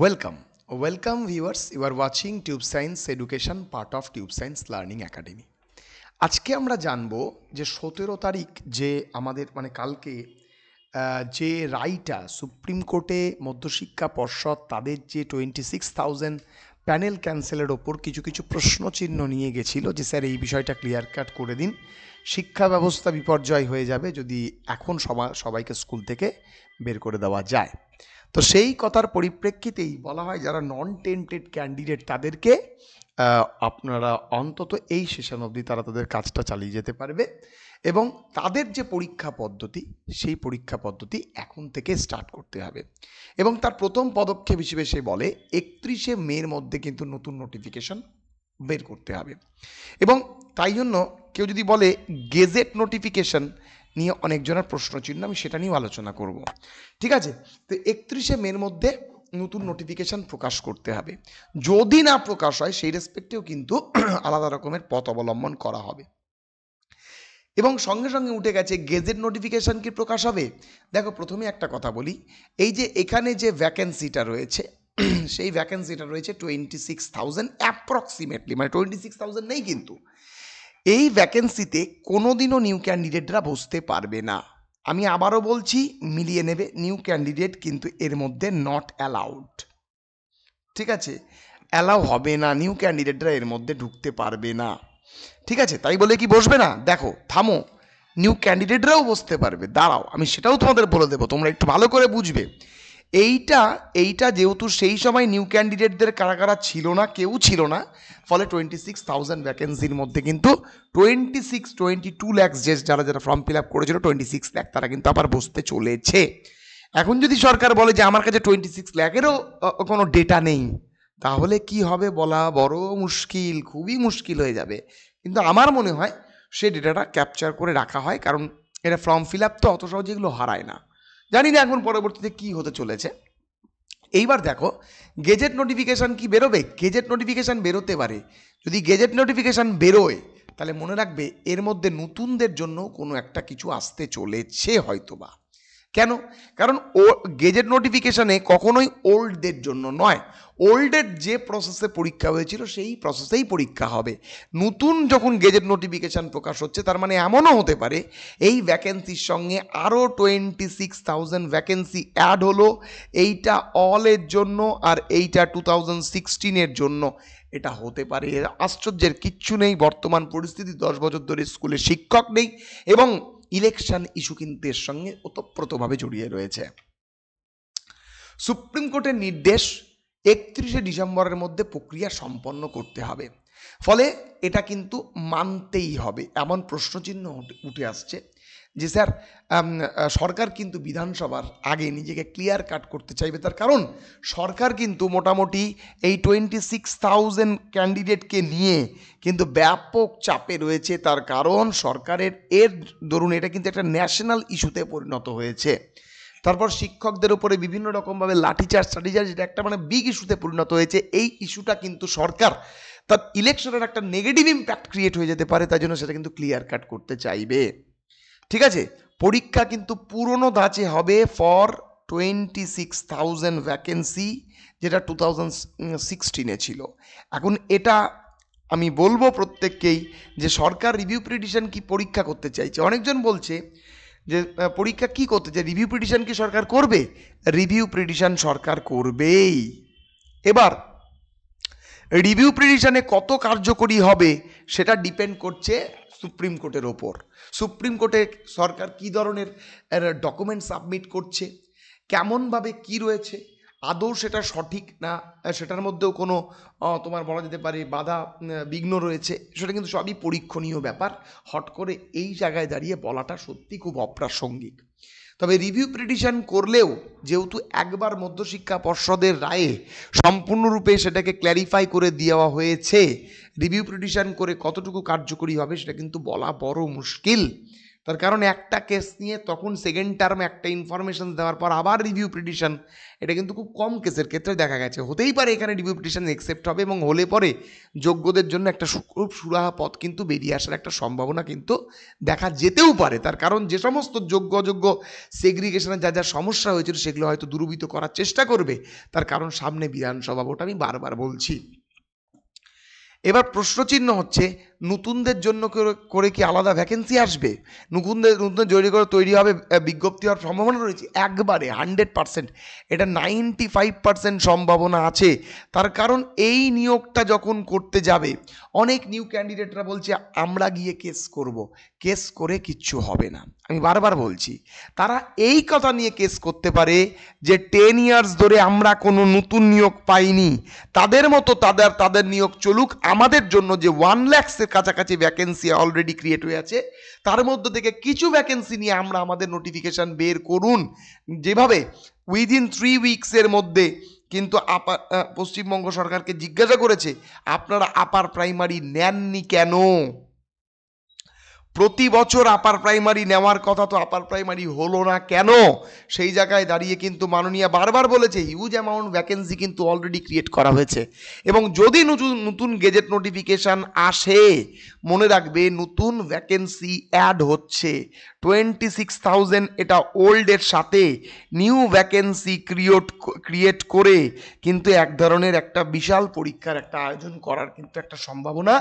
Welcome. Welcome viewers. You are watching Tube Science Education, part of Tube Science Learning Academy. আজকে আমরা জানবো যে 17 তারিখ যে আমাদের কালকে যে রায়টা সুপ্রিম কোর্টে মধ্যশিক্ষা পর্ষদ তাদের যে 26,000 প্যানেল ক্যান্সেলের ওপর কিছু কিছু প্রশ্নচিহ্ন নিয়ে গেছিল যে স্যার এই বিষয়টা ক্লিয়ার কাট করে দিন, শিক্ষা ব্যবস্থা বিপর্যয় হয়ে যাবে যদি এখন সবাইকে স্কুল থেকে বের করে দেওয়া যায়। তো সেই কথার পরিপ্রেক্ষিতেই বলা হয় যারা নন টেন্টেড ক্যান্ডিডেট তাদেরকে আপনারা অন্তত এই সেশন অবধি তারা তাদের কাজটা চালিয়ে যেতে পারবে এবং তাদের যে পরীক্ষা পদ্ধতি সেই পরীক্ষা পদ্ধতি এখন থেকে স্টার্ট করতে হবে এবং তার প্রথম পদক্ষেপ হিসেবে সে বলে 31শে মের মধ্যে কিন্তু নতুন নোটিফিকেশন বের করতে হবে এবং তাই জন্য কেউ যদি বলে গেজেট নোটিফিকেশন নিয়ে অনেকজনের প্রশ্নচিহ্ন, আমি সেটা নিয়েও আলোচনা করব। ঠিক আছে, তো 31শে মের মধ্যে নতুন নোটিফিকেশন প্রকাশ করতে হবে। যদি না প্রকাশ হয় সেই রেসপেক্টেও কিন্তু আলাদা রকমের পথ অবলম্বন করা হবে এবং সঙ্গে সঙ্গে উঠে গেছে গেজেট নোটিফিকেশন কি প্রকাশ হবে। দেখো, প্রথমে একটা কথা বলি, এই যে এখানে যে ভ্যাকেন্সিটা রয়েছে সেই ভ্যাকেন্সিটা রয়েছে 26,000 অ্যাপ্রক্সিমেটলি, 26,000 নেই, কিন্তু এই ভ্যাকেন্সিতে কোনোদিনও নিউ ক্যান্ডিডেটরা বসতে পারবে না। আমি আবারও বলছি, মিলিয়ে নেবে, নিউ ক্যান্ডিডেট কিন্তু এর মধ্যে নট অ্যালাউড। ঠিক আছে, অ্যালাউ হবে না, নিউ ক্যান্ডিডেটরা এর মধ্যে ঢুকতে পারবে না। ঠিক আছে, তাই বলে কি বসবে না? দেখো, থামো, নিউ ক্যান্ডিডেটরাও বসতে পারবে। দাঁড়াও, আমি সেটাও তোমাদের বলে দেবো, তোমরা একটু ভালো করে বুঝবে। এইটা যেহেতু সেই সময় নিউ ক্যান্ডিডেটদের কারা কারা ছিল না, কেউ ছিল না, ফলে 26,000 ভ্যাকেন্সির মধ্যে কিন্তু 22 lakhs যে যারা ফর্ম ফিল আপ করেছিল 26 লাখ তারা কিন্তু আবার বসতে চলেছে। এখন যদি সরকার বলে যে আমার কাছে 26 লাখেরও কোনো ডেটা নেই, তাহলে কি হবে বলা বড় মুশকিল, খুবই মুশকিল হয়ে যাবে। কিন্তু আমার মনে হয় সেই ডেটাটা ক্যাপচার করে রাখা হয়, কারণ এটা ফর্ম ফিল আপ তো অত সহজে এগুলো হারায় না। জানি না এখন পরবর্তীতে কি হতে চলেছে। এইবার দেখো, গেজেট নোটিফিকেশান কি বেরোবে? গেজেট নোটিফিকেশান বেরোতে পারে। যদি গেজেট নোটিফিকেশান বেরোয় তাহলে মনে রাখবে এর মধ্যে নতুনদের জন্য কোনো একটা কিছু আসতে চলেছে হয়তোবা। কেন? কারণ গেজেট নোটিফিকেশানে কখনোই ওল্ডদের জন্য নয়, ওল্ডের যে প্রসেসে পরীক্ষা হয়েছিল সেই প্রসেসেই পরীক্ষা হবে। নতুন যখন গেজেট নোটিফিকেশান প্রকাশ হচ্ছে তার মানে এমনও হতে পারে এই ভ্যাকেন্সির সঙ্গে আরও 26,000 ভ্যাকেন্সি অ্যাড হলো, এইটা অলের জন্য আর এইটা 2016-এর জন্য। এটা হতে পারে, আশ্চর্যের কিচ্ছু নেই। বর্তমান পরিস্থিতি, 10 বছর ধরে স্কুলে শিক্ষক নেই এবং ইলেকশন ইস্যু কিন্তু এর সঙ্গে ওতপ্রোতভাবে জড়িয়ে রয়েছে। সুপ্রিম কোর্টের নির্দেশ 31শে ডিসেম্বরের মধ্যে প্রক্রিয়া সম্পন্ন করতে হবে, ফলে এটা কিন্তু মানতেই হবে। এমন প্রশ্নচিহ্ন উঠে আসছে যে স্যার সরকার কিন্তু বিধানসভার আগে নিজেকে ক্লিয়ার কাট করতে চাইবে, তার কারণ সরকার কিন্তু মোটামুটি এই 26,000 ক্যান্ডিডেটকে নিয়ে কিন্তু ব্যাপক চাপে রয়েছে। তার কারণ সরকারের দরুন এটা কিন্তু একটা ন্যাশনাল ইস্যুতে পরিণত হয়েছে। তারপর শিক্ষকদের উপরে বিভিন্ন রকমভাবে লাঠিচার্জ, যেটা একটা বিগ ইস্যুতে পরিণত হয়েছে। এই ইস্যুটা কিন্তু সরকার তার ইলেকশনের একটা নেগেটিভ ইম্প্যাক্ট ক্রিয়েট হয়ে যেতে পারে, তাই জন্য সেটা কিন্তু ক্লিয়ার কাট করতে চাইবে। ঠিক আছে, পরীক্ষা কিন্তু পুরনো ধাঁচে হবে ফর 26,000 ভ্যাকেন্সি, যেটা 2016-এ ছিল। এখন এটা আমি বলবো প্রত্যেককেই যে সরকার রিভিউ পিটিশন কি পরীক্ষা করতে চাইছে। অনেকজন বলছে যে পরীক্ষা কি করতে চাই, রিভিউ পিটিশন কি সরকার করবে? রিভিউ পিটিশন সরকার করবেই। এবার রিভিউ পিটিশনে কত কার্যকরী হবে সেটা ডিপেন্ড করছে সুপ্রিম কোর্টের ওপর। সুপ্রিম কোর্টে সরকার কী ধরনের ডকুমেন্ট সাবমিট করছে, কেমনভাবে কি রয়েছে, আদৌ সেটা সঠিক না সেটার মধ্যেও কোনো তোমার বলা যেতে পারে বাধা বিঘ্ন রয়েছে, সেটা কিন্তু সবই পরীক্ষণীয় ব্যাপার। হট করে এই জায়গায় দাঁড়িয়ে বলাটা সত্যি খুব অপ্রাসঙ্গিক। তবে রিভিউ পিটিশন করলেও যেহেতু একবার মধ্যশিক্ষা পর্ষদের রায়ে সম্পূর্ণরূপে সেটাকে ক্ল্যারিফাই করে দেওয়া হয়েছে, রিভিউ পিটিশন করে কতটুকু কার্যকরী হবে সেটা কিন্তু বলা বড় মুশকিল। তার কারণ একটা কেস নিয়ে তখন সেকেন্ড টার্মে একটা ইনফরমেশন দেওয়ার পর আবার রিভিউ পিটিশন, এটা কিন্তু খুব কম কেসের ক্ষেত্রে দেখা গেছে। হতেই পারে এখানে রিভিউ পিটিশন একসেপ্ট হবে এবং হলে পরে যোগ্যদের জন্য একটা খুব সুরাহা পথ কিন্তু বেরিয়ে আসার একটা সম্ভাবনা কিন্তু দেখা যেতেও পারে। তার কারণ যে সমস্ত যোগ্য অযোগ্য সেগ্রিগেশনের যা যা সমস্যা হয়েছিল সেগুলো হয়তো দূরীভূত করার চেষ্টা করবে, তার কারণ সামনে বিধানসভা ভোট, আমি বারবার বলছি। এবার প্রশ্নচিহ্ন হচ্ছে নতুনদের জন্য করে কি আলাদা ভ্যাকেন্সি আসবে? নতুন তৈরি হবে, বিজ্ঞপ্তি হওয়ার সম্ভাবনা রয়েছে একবারে 100%, এটা 95% সম্ভাবনা আছে। তার কারণ এই নিয়োগটা যখন করতে যাবে অনেক নিউ ক্যান্ডিডেটরা বলছে আমরা গিয়ে কেস করব, কেস করে কিচ্ছু হবে না। আমি বারবার বলছি তারা এই কথা নিয়ে কেস করতে পারে যে 10 ইয়ার্স ধরে আমরা কোনো নতুন নিয়োগ পাইনি, তাদের মতো তাদের নিয়োগ চলুক, আমাদের জন্য যে 1 লাখের কাছাকাছি ভ্যাকেন্সি অলরেডি ক্রিয়েট হয়ে আছে তার মধ্যে থেকে কিছু ভ্যাকেন্সি নিয়ে আমরা আমাদের নোটিফিকেশন বের করুন। যেভাবে উইদিন 3 উইকসের মধ্যে কিন্তু পশ্চিমবঙ্গ সরকারকে জিজ্ঞাসা করেছে আপনারা আপার প্রাইমারি নেননি কেন? প্রতি বছর আপার প্রাইমারি নেওয়ার কথা, তো আপার প্রাইমারি হলো না কেন? সেই জায়গায় দাঁড়িয়ে কিন্তু মাননীয়া বারবার বলেছে হিউজ অ্যামাউন্ট ভ্যাকেন্সি কিন্তু অলরেডি ক্রিয়েট করা হয়েছে এবং যদি নতুন গেজেট নোটিফিকেশান আসে মনে রাখবে নতুন ভ্যাকেন্সি অ্যাড হচ্ছে 26,000, এটা ওল্ডের সাথে নিউ ভ্যাকেন্সি ক্রিয়েট করে কিন্তু এক ধরনের একটা বিশাল পরীক্ষার একটা আয়োজন করার কিন্তু একটা সম্ভাবনা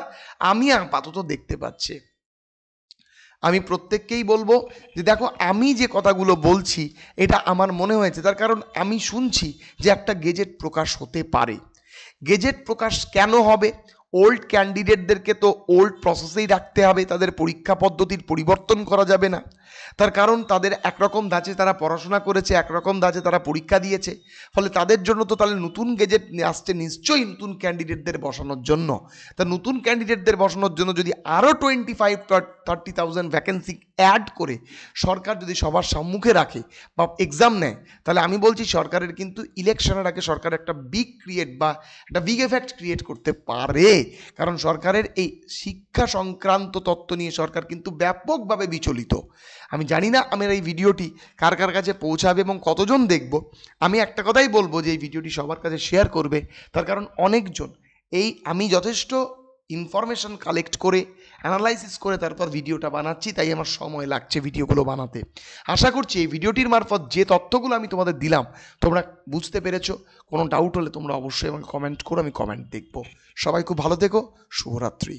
আমি আপাতত দেখতে পাচ্ছি। আমি প্রত্যেককেই বলবো যে দেখো আমি যে কথাগুলো বলছি এটা আমার মনে হয়েছে, তার কারণ আমি শুনছি যে একটা গেজেট প্রকাশ হতে পারে। গেজেট প্রকাশ কেন হবে? ওল্ড ক্যান্ডিডেটদেরকে তো ওল্ড প্রসেসেই রাখতে হবে, তাদের পরীক্ষা পদ্ধতির পরিবর্তন করা যাবে না। তার কারণ তাদের একরকম ধাঁচে তারা পড়াশোনা করেছে, একরকম ধাঁচে তারা পরীক্ষা দিয়েছে, ফলে তাদের জন্য তো তাহলে নতুন গেজেট আসছে নিশ্চয়ই নতুন ক্যান্ডিডেটদের বসানোর জন্য। তা নতুন ক্যান্ডিডেটদের বসানোর জন্য যদি আরও 25-30,000 ভ্যাকেন্সি অ্যাড করে সরকার যদি সবার সম্মুখে রাখে বা এক্সাম নেয়, তাহলে আমি বলছি সরকারের কিন্তু ইলেকশনের আগে সরকার একটা বিগ এফেক্ট ক্রিয়েট করতে পারে। কারণ সরকারের এই শিক্ষা সংক্রান্ত তত্ত্ব নিয়ে সরকার কিন্তু ব্যাপকভাবে বিচলিত। আমি জানি না আমার এই ভিডিওটি কার কার কাছে পৌঁছাবে এবং কতজন দেখব। আমি একটা কথাই বলবো যে এই ভিডিওটি সবার কাছে শেয়ার করবে, তার কারণ অনেকজন আমি যথেষ্ট ইনফরমেশন কালেক্ট করে অ্যানালাইসিস করে তারপর ভিডিওটা বানাচ্ছি, তাই আমার সময় লাগছে ভিডিওগুলো বানাতে। আশা করছি এই ভিডিওটির মারফত যে তথ্যগুলো আমি তোমাদের দিলাম তোমরা বুঝতে পেরেছো। কোনো ডাউট হলে তোমরা অবশ্যই আমাকে কমেন্ট করো, আমি কমেন্ট দেখব। সবাই খুব ভালো থেকো, শুভরাত্রি।